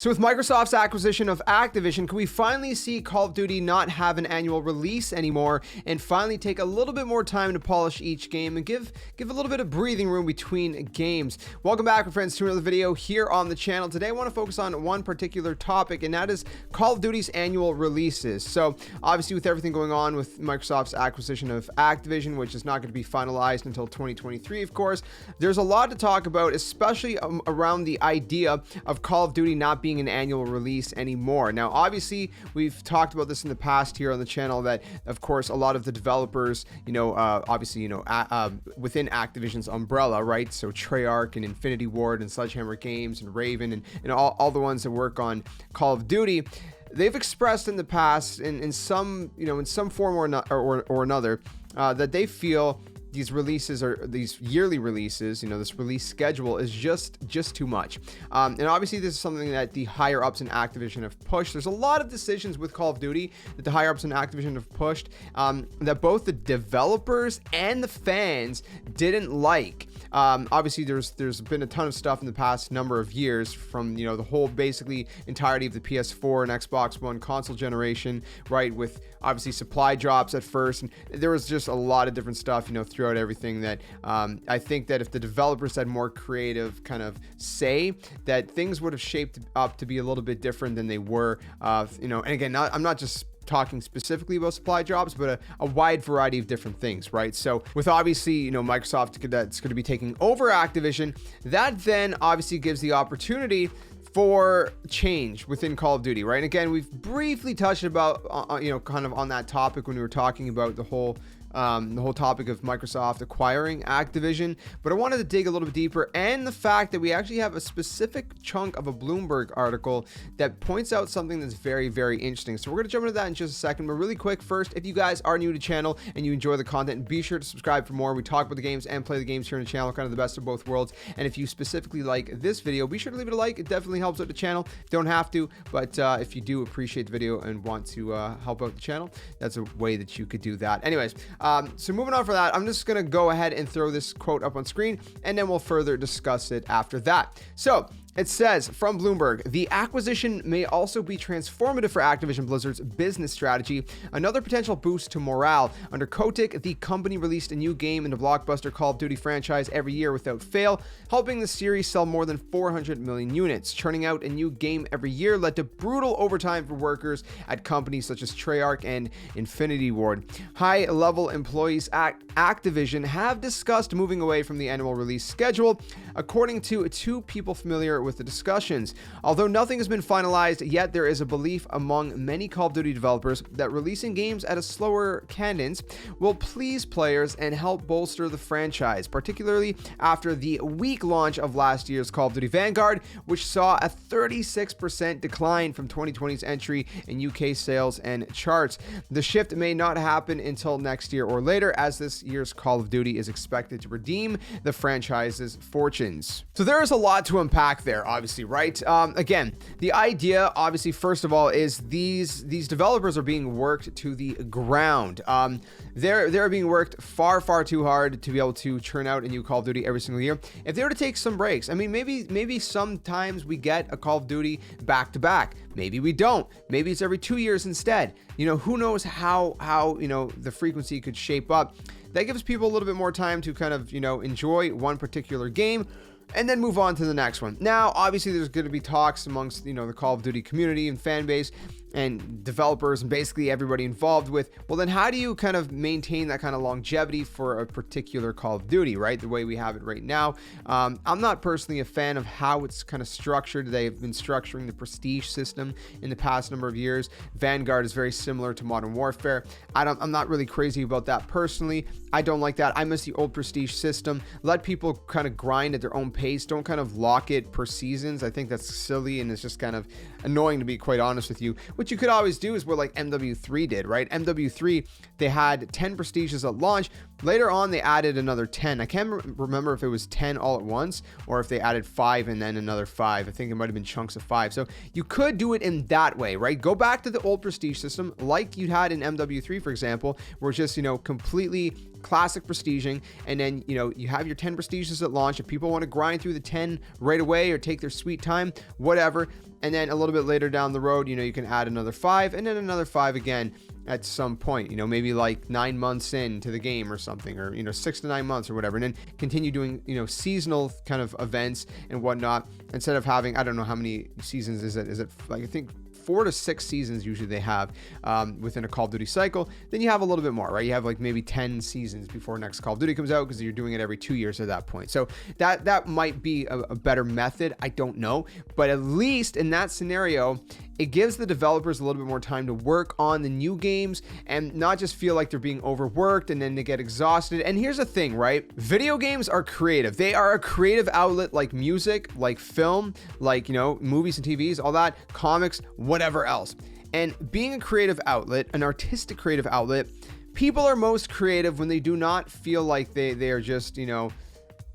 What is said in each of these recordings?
So with Microsoft's acquisition of Activision, can we finally see Call of Duty not have an annual release anymore and finally take a little bit more time to polish each game and give a little bit of breathing room between games? Welcome back, my friends, to another video here on the channel. Today I want to focus on one particular topic, and that is Call of Duty's annual releases. So obviously with everything going on with Microsoft's acquisition of Activision, which is not going to be finalized until 2023, of course, there's a lot to talk about, especially around the idea of Call of Duty not being an annual release anymore. Now, obviously, we've talked about this in the past here on the channel that, of course, a lot of the developers, within Activision's umbrella, right? So Treyarch and Infinity Ward and Sledgehammer Games and Raven and all the ones that work on Call of Duty, they've expressed in the past in some form or another that they feel these releases are these yearly releases, this release schedule is just too much. And obviously this is something that the higher ups in Activision have pushed. There's a lot of decisions with Call of Duty that the higher ups in Activision have pushed that both the developers and the fans didn't like. Obviously there's been a ton of stuff in the past number of years from, the whole basically entirety of the PS4 and Xbox One console generation, right? With obviously supply drops at first. And there was just a lot of different stuff, throughout everything that I think that if the developers had more creative kind of say, that things would have shaped up to be a little bit different than they were. And again, I'm not just talking specifically about supply drops, but a wide variety of different things, right? So with obviously, Microsoft that's going to be taking over Activision, that then obviously gives the opportunity for change within Call of Duty, right? And again, we've briefly touched about, kind of on that topic when we were talking about the whole topic of Microsoft acquiring Activision, but I wanted to dig a little bit deeper, and the fact that we actually have a specific chunk of a Bloomberg article that points out something that's very, very interesting. So we're going to jump into that in just a second, but really quick first, if you guys are new to the channel and you enjoy the content, be sure to subscribe for more. We talk about the games and play the games here on the channel, kind of the best of both worlds. And if you specifically like this video, be sure to leave it a like. It definitely helps out the channel. Don't have to, but if you do appreciate the video and want to help out the channel, that's a way that you could do that. Anyways, so moving on from that, I'm just going to go ahead and throw this quote up on screen, and then we'll further discuss it after that. So it says from Bloomberg, the acquisition may also be transformative for Activision Blizzard's business strategy, another potential boost to morale. Under Kotick, the company released a new game in the blockbuster Call of Duty franchise every year without fail, helping the series sell more than 400 million units. Churning out a new game every year led to brutal overtime for workers at companies such as Treyarch and Infinity Ward. High-level employees at Activision have discussed moving away from the annual release schedule, according to two people familiar with the discussions. Although nothing has been finalized yet, there is a belief among many Call of Duty developers that releasing games at a slower cadence will please players and help bolster the franchise, particularly after the weak launch of last year's Call of Duty Vanguard, which saw a 36% decline from 2020's entry in UK sales and charts. The shift may not happen until next year or later, as this year's Call of Duty is expected to redeem the franchise's fortunes. So there is a lot to unpack there, obviously, right? Again, the idea, obviously, first of all, is these developers are being worked to the ground. They're being worked far too hard to be able to churn out a new Call of Duty every single year. If they were to take some breaks, I mean, maybe sometimes we get a Call of Duty back to back. Maybe we don't. Maybe it's every 2 years instead. Who knows how the frequency could shape up. That gives people a little bit more time to kind of, enjoy one particular game and then move on to the next one. Now, obviously, there's going to be talks amongst, the Call of Duty community and fan base and developers and basically everybody involved with, well, then how do you kind of maintain that kind of longevity for a particular Call of Duty, right? The way we have it right now. I'm not personally a fan of how it's kind of structured. They've been structuring the prestige system in the past number of years. Vanguard is very similar to Modern Warfare. I'm not really crazy about that personally. I don't like that. I miss the old prestige system. Let people kind of grind at their own pace. Don't kind of lock it per seasons. I think that's silly and it's just kind of annoying, to be quite honest with you. What you could always do is what like MW2 did, right? MW2, they had 10 prestiges at launch, Later on, they added another 10. I can't remember if it was 10 all at once or if they added 5 and then another 5. I think it might have been chunks of 5. So you could do it in that way, right? Go back to the old prestige system like you had in MW3, for example, where it's just, you know, completely classic prestiging, and then, you know, you have your 10 prestiges at launch. If people want to grind through the 10 right away or take their sweet time, whatever, and then a little bit later down the road, you know, you can add another 5 and then another 5 again at some point, you know, maybe like 9 months into the game or something, or, you know, 6 to 9 months or whatever, and then continue doing, you know, seasonal kind of events and whatnot, instead of having, I don't know how many seasons is it like, I think 4 to 6 seasons usually they have within a Call of Duty cycle. Then you have a little bit more, right? You have like maybe 10 seasons before next Call of Duty comes out, because you're doing it every 2 years at that point. So that might be a better method. I don't know, but at least in that scenario, it gives the developers a little bit more time to work on the new games and not just feel like they're being overworked and then they get exhausted. And here's the thing, right? Video games are creative. They are a creative outlet like music, like film, like, you know, movies and TVs, all that, comics, whatever else. And being a creative outlet, an artistic creative outlet, people are most creative when they do not feel like they are just, you know,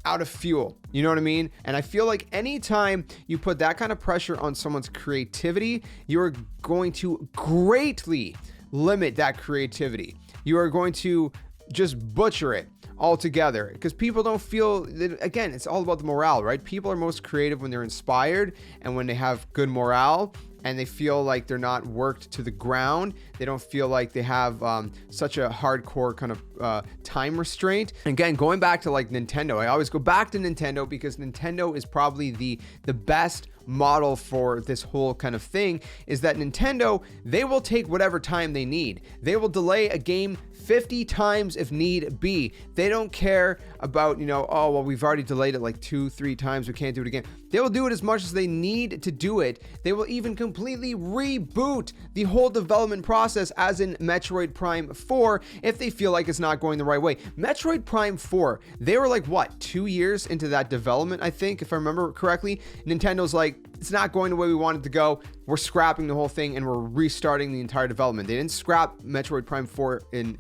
out of fuel. You know what I mean? And I feel like anytime you put that kind of pressure on someone's creativity, you're going to greatly limit that creativity. You are going to just butcher it altogether, because people don't feel that, again, it's all about the morale, right? People are most creative when they're inspired and when they have good morale, and they feel like they're not worked to the ground. They don't feel like they have such a hardcore kind of time restraint. Again, going back to like Nintendo, I always go back to Nintendo because Nintendo is probably the best model for this whole kind of thing. Is that Nintendo, they will take whatever time they need. They will delay a game 50 times if need be. They don't care about, you know, oh, well, we've already delayed it like 2-3 times, we can't do it again. They will do it as much as they need to do it. They will even completely reboot the whole development process, as in Metroid Prime 4, if they feel like it's not going the right way. Metroid Prime 4, they were like, what, 2 years into that development, I think, if I remember correctly. Nintendo's like, it's not going the way we want it to go. We're scrapping the whole thing and we're restarting the entire development. They didn't scrap Metroid Prime 4 in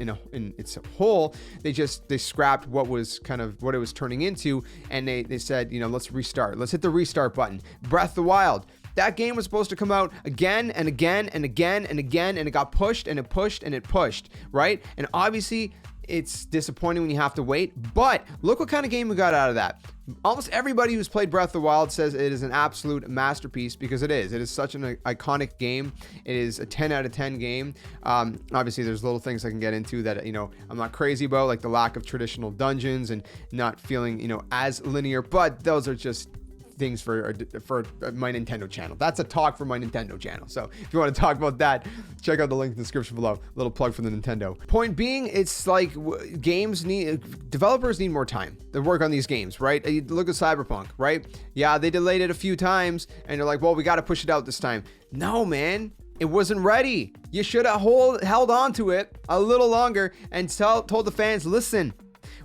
its whole. They scrapped what was kind of what it was turning into, and they said, you know, let's restart. Let's hit the restart button. Breath of the Wild. That game was supposed to come out again and again and again and again, and it got pushed and it pushed and it pushed, right? And obviously, it's disappointing when you have to wait, but look what kind of game we got out of that. Almost everybody who's played Breath of the Wild says it is an absolute masterpiece, because it is. It is such an iconic game. It is a 10 out of 10 game. Obviously, there's little things I can get into that, you know, I'm not crazy about, like the lack of traditional dungeons and not feeling, you know, as linear, but those are just things for my Nintendo channel. That's a talk for my Nintendo channel. So if you want to talk about that, check out the link in the description below. Little plug for the Nintendo. Point being, it's like developers need more time to work on these games, right? You look at Cyberpunk, right? Yeah, they delayed it a few times and they're like, well, we got to push it out this time. No, man. It wasn't ready. You should have held on to it a little longer and told the fans, listen,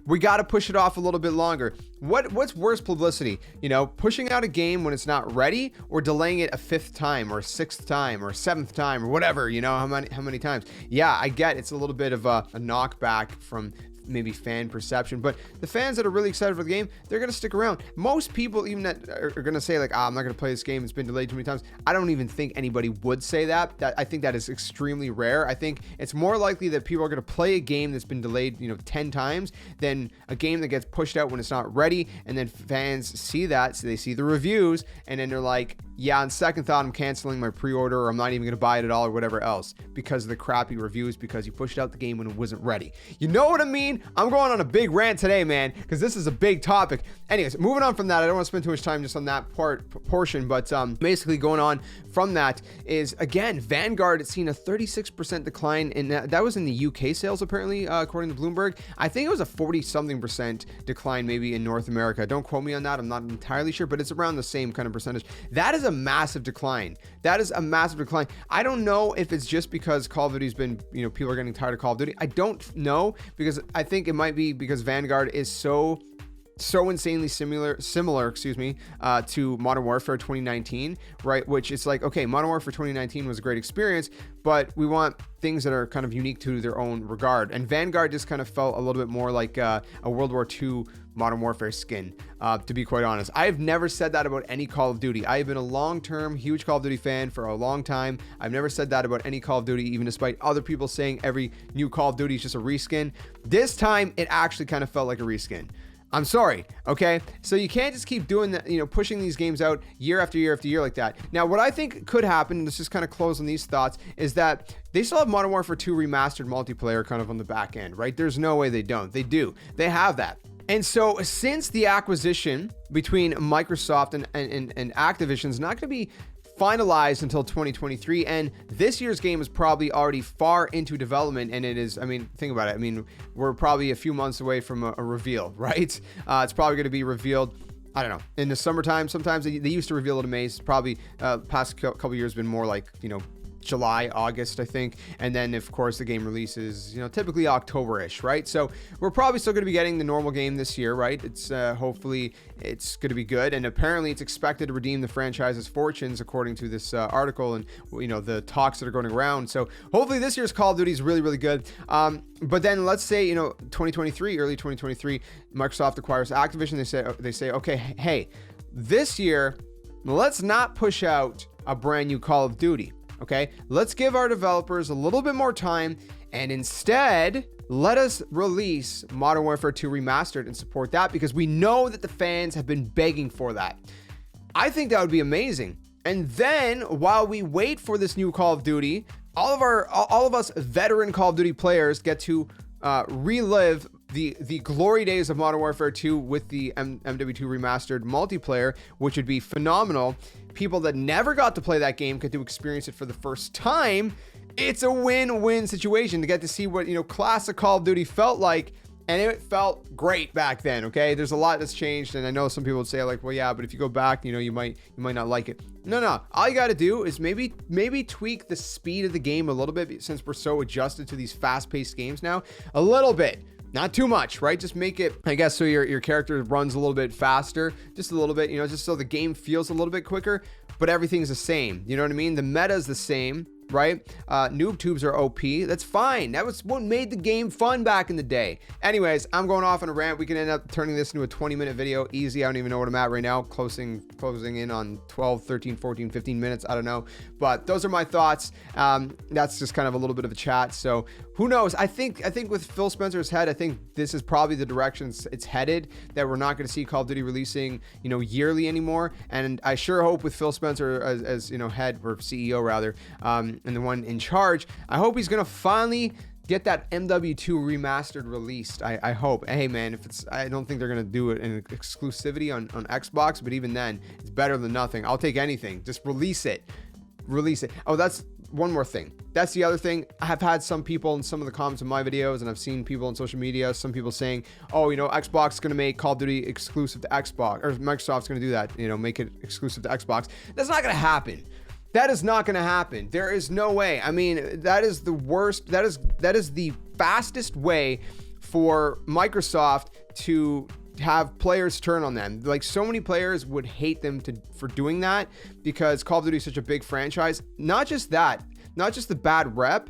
we got to push it off a little bit longer. What's worse publicity? You know, pushing out a game when it's not ready, or delaying it a 5th time or a 6th time or a 7th time or whatever, you know, how many times. Yeah, I get it's a little bit of a knockback from maybe fan perception, but the fans that are really excited for the game, they're going to stick around. Most people even that are going to say like, I'm not going to play this game, it's been delayed too many times. I don't even think anybody would say that. I think that is extremely rare. I think it's more likely that people are going to play a game that's been delayed, you know, 10 times than a game that gets pushed out when it's not ready, and then fans see that, so they see the reviews, and then they're like, yeah, on second thought, I'm canceling my pre-order, or I'm not even going to buy it at all, or whatever else, because of the crappy reviews, because you pushed out the game when it wasn't ready. You know what I mean? I'm going on a big rant today, man, because this is a big topic. Anyways, moving on from that, I don't want to spend too much time just on that portion, but basically going on from that is, again, Vanguard has seen a 36% decline in that was in the UK sales, apparently, according to Bloomberg. I think it was a 40-something% decline maybe in North America. Don't quote me on that. I'm not entirely sure, but it's around the same kind of percentage. That is a massive decline. That is a massive decline. I don't know if it's just because Call of Duty's been, you know, people are getting tired of Call of Duty. I don't know, because I think it might be because Vanguard is so so insanely similar, to Modern Warfare 2019, right? Which it's like, okay, Modern Warfare 2019 was a great experience, but we want things that are kind of unique to their own regard. And Vanguard just kind of felt a little bit more like a World War II Modern Warfare skin, to be quite honest. I've never said that about any Call of Duty. I have been a long-term, huge Call of Duty fan for a long time. I've never said that about any Call of Duty, even despite other people saying every new Call of Duty is just a reskin. This time, it actually kind of felt like a reskin. I'm sorry, okay? So you can't just keep doing that, pushing these games out year after year after year like that. Now, what I think could happen, let's just kind of close on these thoughts, is that they still have Modern Warfare 2 Remastered multiplayer kind of on the back end, right? There's no way they don't. They do. They have that. And so since the acquisition between Microsoft and Activision is not going to be finalized until 2023, and this year's game is probably already far into development, and it is, think about it. We're probably a few months away from a reveal, right? It's probably going to be revealed, I don't know, in the summertime. Sometimes they used to reveal it in May. It's probably past couple years been more like, July, August, I think. And then, of course, the game releases, typically October-ish, right? So we're probably still going to be getting the normal game this year, right? It's hopefully it's going to be good. And apparently it's expected to redeem the franchise's fortunes, according to this article and, the talks that are going around. So hopefully this year's Call of Duty is really, really good. But then let's say, 2023, early 2023, Microsoft acquires Activision. They say, okay, hey, this year, let's not push out a brand new Call of Duty. Okay, let's give our developers a little bit more time, and instead let us release Modern Warfare 2 Remastered and support that, because we know that the fans have been begging for that. I think that would be amazing. And then while we wait for this new Call of Duty, all of us veteran Call of Duty players get to relive the glory days of Modern Warfare 2 with the MW2 Remastered multiplayer, which would be phenomenal. People that never got to play that game get to experience it for the first time. It's a win-win situation to get to see what, classic Call of Duty felt like, and it felt great back then, okay? There's a lot that's changed, and I know some people would say like, well, yeah, but if you go back, you might not like it. No. All you got to do is maybe tweak the speed of the game a little bit, since we're so adjusted to these fast-paced games now. A little bit. Not too much, right? Just make it, I guess, so your character runs a little bit faster, just a little bit, just so the game feels a little bit quicker, but everything's the same. You know what I mean? The meta is the same, right? Noob tubes are OP. That's fine. That was what made the game fun back in the day. Anyways, I'm going off on a rant. We can end up turning this into a 20-minute video. Easy. I don't even know what I'm at right now. Closing in on 12, 13, 14, 15 minutes. I don't know. But those are my thoughts. That's just kind of a little bit of a chat. So who knows? I think with Phil Spencer's head, I think this is probably the direction it's headed, that we're not going to see Call of Duty releasing, yearly anymore. And I sure hope with Phil Spencer as head, or CEO rather, and the one in charge, I hope he's gonna finally get that MW2 Remastered released. I hope. Hey man, I don't think they're gonna do it in exclusivity on Xbox, but even then, it's better than nothing. I'll take anything. Just release it. Oh, that's one more thing. That's the other thing. I have had some people in some of the comments of my videos, and I've seen people on social media, some people saying, oh, Xbox is going to make Call of Duty exclusive to Xbox, or Microsoft's going to do that, make it exclusive to Xbox. That's not going to happen. That is not going to happen. There is no way. That is the worst. That is the fastest way for Microsoft to have players turn on them. Like, so many players would hate them for doing that, because Call of Duty is such a big franchise. Not just that, not just the bad rep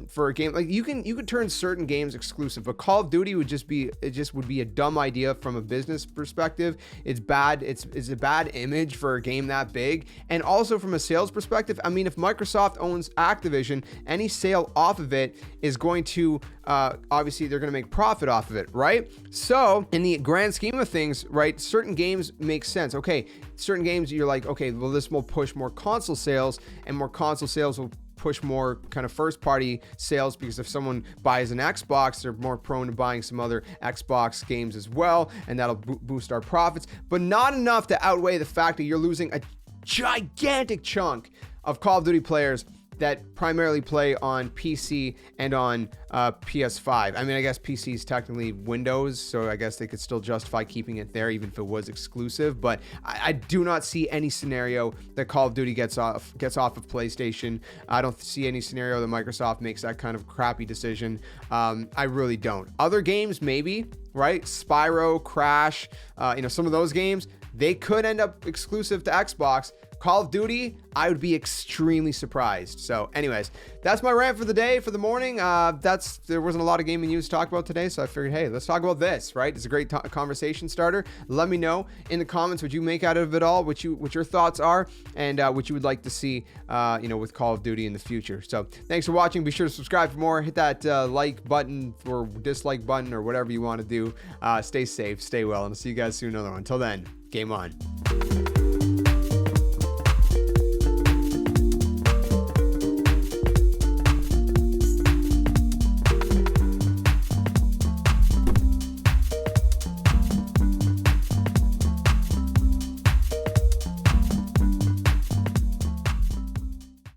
for a game. Like, you could turn certain games exclusive, but Call of Duty would just be a dumb idea from a business perspective. It's bad. It's a bad image for a game that big, and also from a sales perspective. If Microsoft owns Activision, any sale off of it is going to obviously they're going to make profit off of it, right? So in the grand scheme of things, right, certain games make sense. Okay, certain games you're like, okay, well, this will push more console sales, and more console sales will push more kind of first party sales, because if someone buys an Xbox, they're more prone to buying some other Xbox games as well, and that'll boost our profits, but not enough to outweigh the fact that you're losing a gigantic chunk of Call of Duty players that primarily play on PC and on PS5. I mean, I guess PC is technically Windows, so I guess they could still justify keeping it there even if it was exclusive, but I do not see any scenario that Call of Duty gets off of PlayStation. I don't see any scenario that Microsoft makes that kind of crappy decision. I really don't. Other games, maybe, right? Spyro, Crash, some of those games, they could end up exclusive to Xbox. Call of Duty, I would be extremely surprised. So anyways, that's my rant for the day, for the morning. There wasn't a lot of gaming news to talk about today, so I figured, hey, let's talk about this, right? It's a great conversation starter. Let me know in the comments what you make out of it all, what your thoughts are, and what you would like to see, with Call of Duty in the future. So thanks for watching. Be sure to subscribe for more. Hit that like button or dislike button or whatever you want to do. Stay safe, stay well, and I'll see you guys soon. Another one. Until then, game on.